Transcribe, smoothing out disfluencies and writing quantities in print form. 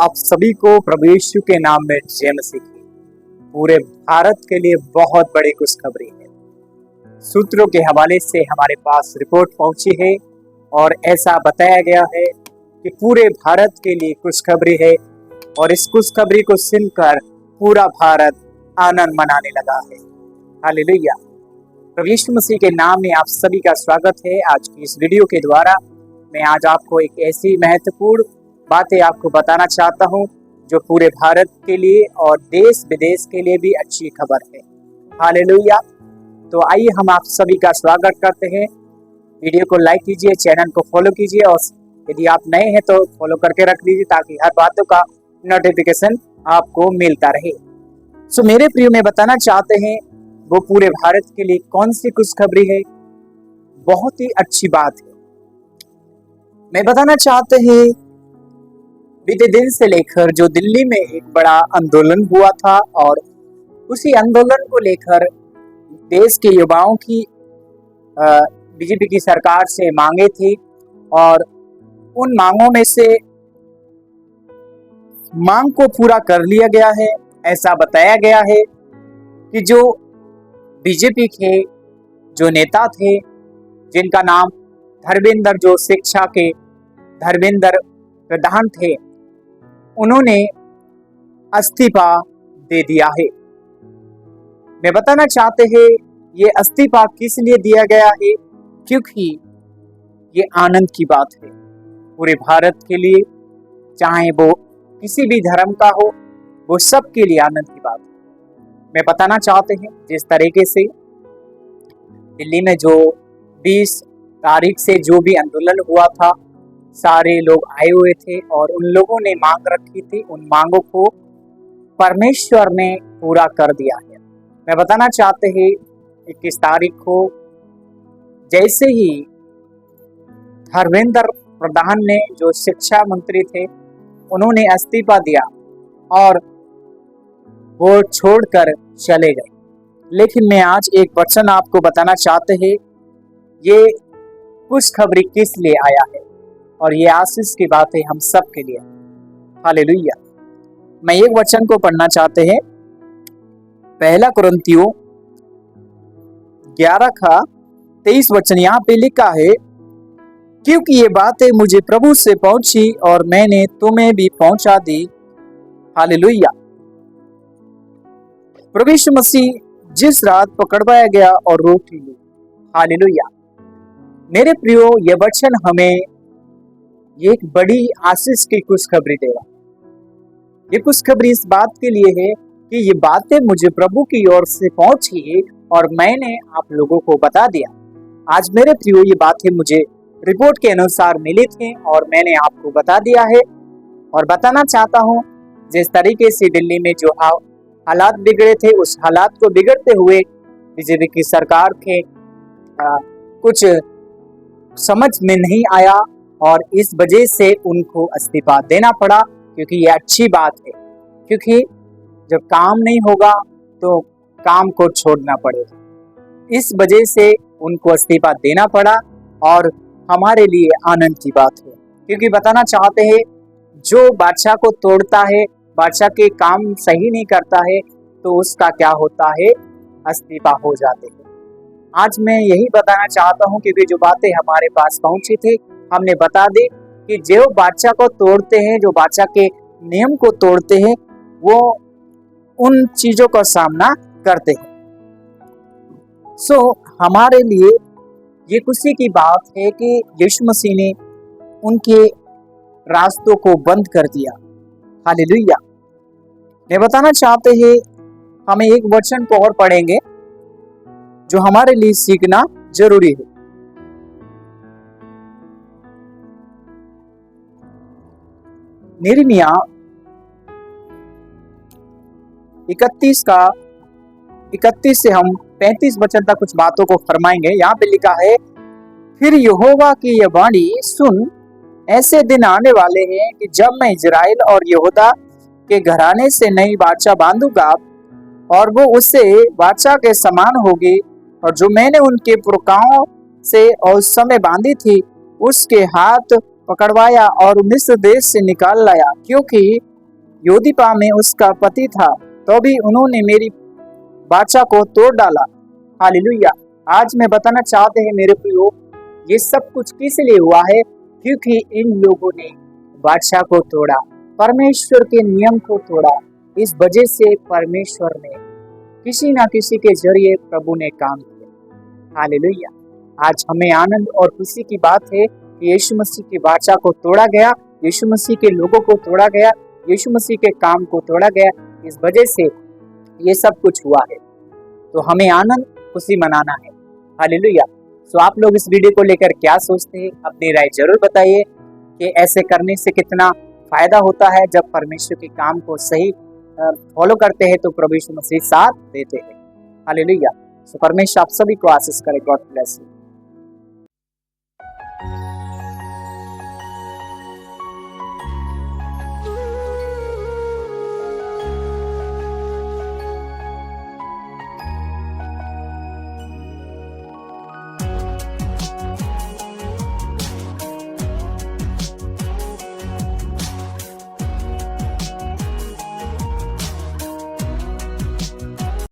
आप सभी को प्रभु यीशु के नाम में जय मसीह की। पूरे भारत के लिए बहुत बड़ी खुशखबरी है। सूत्रों के हवाले से हमारे पास रिपोर्ट पहुंची है और ऐसा बताया गया है कि पूरे भारत के लिए खुशखबरी है और इस खुशखबरी को सुनकर पूरा भारत आनंद मनाने लगा है। हालेलुया। प्रभु यीशु मसीह के नाम में आप सभी का स्वागत है। आज की इस वीडियो के द्वारा मैं आज आपको एक ऐसी महत्वपूर्ण बातें आपको बताना चाहता हूं जो पूरे भारत के लिए और देश विदेश के लिए भी अच्छी खबर है। हालेलुया। तो आइए हम आप सभी का स्वागत करते हैं। वीडियो को लाइक कीजिए, चैनल को फॉलो कीजिए और यदि आप नए हैं तो फॉलो करके रख लीजिए ताकि हर बातों का नोटिफिकेशन आपको मिलता रहे। सो मेरे प्रियो में बताना चाहते हैं वो पूरे भारत के लिए कौन सी खुशखबरी है। बहुत ही अच्छी बात है। मैं बताना चाहते हैं बीते दिन से लेकर जो दिल्ली में एक बड़ा आंदोलन हुआ था और उसी आंदोलन को लेकर देश के युवाओं की बीजेपी की सरकार से मांगे थी और उन मांगों में से मांग को पूरा कर लिया गया है। ऐसा बताया गया है कि जो बीजेपी के जो नेता थे जिनका नाम धर्मेंद्र, जो शिक्षा के धर्मेंद्र प्रधान थे, उन्होंने इस्तीफा दे दिया है। मैं बताना चाहते हैं ये इस्तीफा किस लिए दिया गया है, क्योंकि ये आनंद की बात है पूरे भारत के लिए, चाहे वो किसी भी धर्म का हो, वो सबके लिए आनंद की बात है। मैं बताना चाहते हैं जिस तरीके से दिल्ली में जो 20 तारीख से जो भी आंदोलन हुआ था, सारे लोग आए हुए थे और उन लोगों ने मांग रखी थी। उन मांगों को परमेश्वर ने पूरा कर दिया है। मैं बताना चाहते हैं 21 तारीख को जैसे ही धर्मेंद्र प्रधान ने, जो शिक्षा मंत्री थे, उन्होंने इस्तीफा दिया और वो छोड़कर चले गए। लेकिन मैं आज एक वचन आपको बताना चाहते हैं ये खुशखबरी किस लिए आया है और ये आशीष की बात है हम सब के लिए। हालेलुया। मैं एक वचन को पढ़ना चाहते हैं, पहला कुरिन्थियों 11 का 23 वचन। यहाँ पे लिखा है, क्योंकि ये बातें मुझे प्रभु से पहुंची और मैंने तुम्हें भी पहुंचा दी। हालेलुया। प्रभु यीशु मसीह जिस रात पकड़वाया गया और रोटी ली। हालेलुया। मेरे प्रियो, ये वचन हमें ये एक बड़ी आशीष की खुशखबरी देगा। ये खुशखबरी इस बात के लिए है कि ये बातें मुझे प्रभु की ओर से पहुंची और मैंने आप लोगों को बता दिया। आज मेरे प्रियो, ये बातें मुझे रिपोर्ट के अनुसार मिली थी और मैंने आपको बता दिया है और बताना चाहता हूँ जिस तरीके से दिल्ली में जो हालात बिगड़े थे, उस हालात को बिगड़ते हुए बीजेपी की सरकार के कुछ समझ में नहीं आया और इस वजह से उनको इस्तीफा देना पड़ा, क्योंकि ये अच्छी बात है। क्योंकि जब काम नहीं होगा तो काम को छोड़ना पड़ेगा। इस वजह से उनको इस्तीफा देना पड़ा और हमारे लिए आनंद की बात है। क्योंकि बताना चाहते हैं जो बादशाह को तोड़ता है, बादशाह के काम सही नहीं करता है, तो उसका क्या होता है, इस्तीफा हो जाते हैं। आज मैं यही बताना चाहता हूँ कि जो बातें हमारे पास पहुंची थी हमने बता दी कि जो बादशाह को तोड़ते हैं, जो बादशाह के नियम को तोड़ते हैं, वो उन चीजों का सामना करते हैं। हमारे लिए ये खुशी की बात है कि यीशु मसीह ने उनके रास्तों को बंद कर दिया। हालेलुया। मैं बताना चाहते हैं हमें एक वचन को और पढ़ेंगे जो हमारे लिए सीखना जरूरी है। यिर्मयाह 31 से हम 35 वचन तक कुछ बातों को फरमाएंगे। यहाँ पे लिखा है, फिर यहोवा की यह वाणी सुन, ऐसे दिन आने वाले हैं कि जब मैं इजराइल और यहूदा के घराने से नई वाचा बांधूंगा और वो उससे वाचा के समान होगी, और जो मैंने उनके पुरखाओं से और उस समय बांधी थी उसके हाथ पकड़वाया और मिस्र देश से निकाल लाया, क्योंकि योदिपा में उसका पति था, तो भी उन्होंने मेरी वाचा को तोड़ डाला। हालेलुया। आज मैं बताना चाहते हैं मेरे प्रियो, ये सब कुछ किस लिए हुआ है? क्योंकि इन लोगों ने वाचा को तोड़ा, परमेश्वर के नियम को तोड़ा। इस वजह से परमेश्वर ने किसी ना किसी के जरिए प्रभु ने काम किया। हालेलुया। आज हमें आनंद और खुशी की बात है कि यीशु मसीह की वाचा को तोड़ा गया, यीशु मसीह के लोगों को तोड़ा गया, यीशु मसीह के काम को तोड़ा गया। इस वजह से ये सब कुछ हुआ है, तो हमें आनंद खुशी मनाना है। हालेलुया। सो आप लोग इस वीडियो को लेकर क्या सोचते हैं? अपनी राय जरूर बताइए कि ऐसे करने से कितना फायदा होता है। जब परमेश्वर के काम को सही फॉलो करते हैं तो प्रभु यीशु मसीह साथ देते हैं। हालेलुया। सो परमेश्वर आप सभी को आशीष करे। God bless you.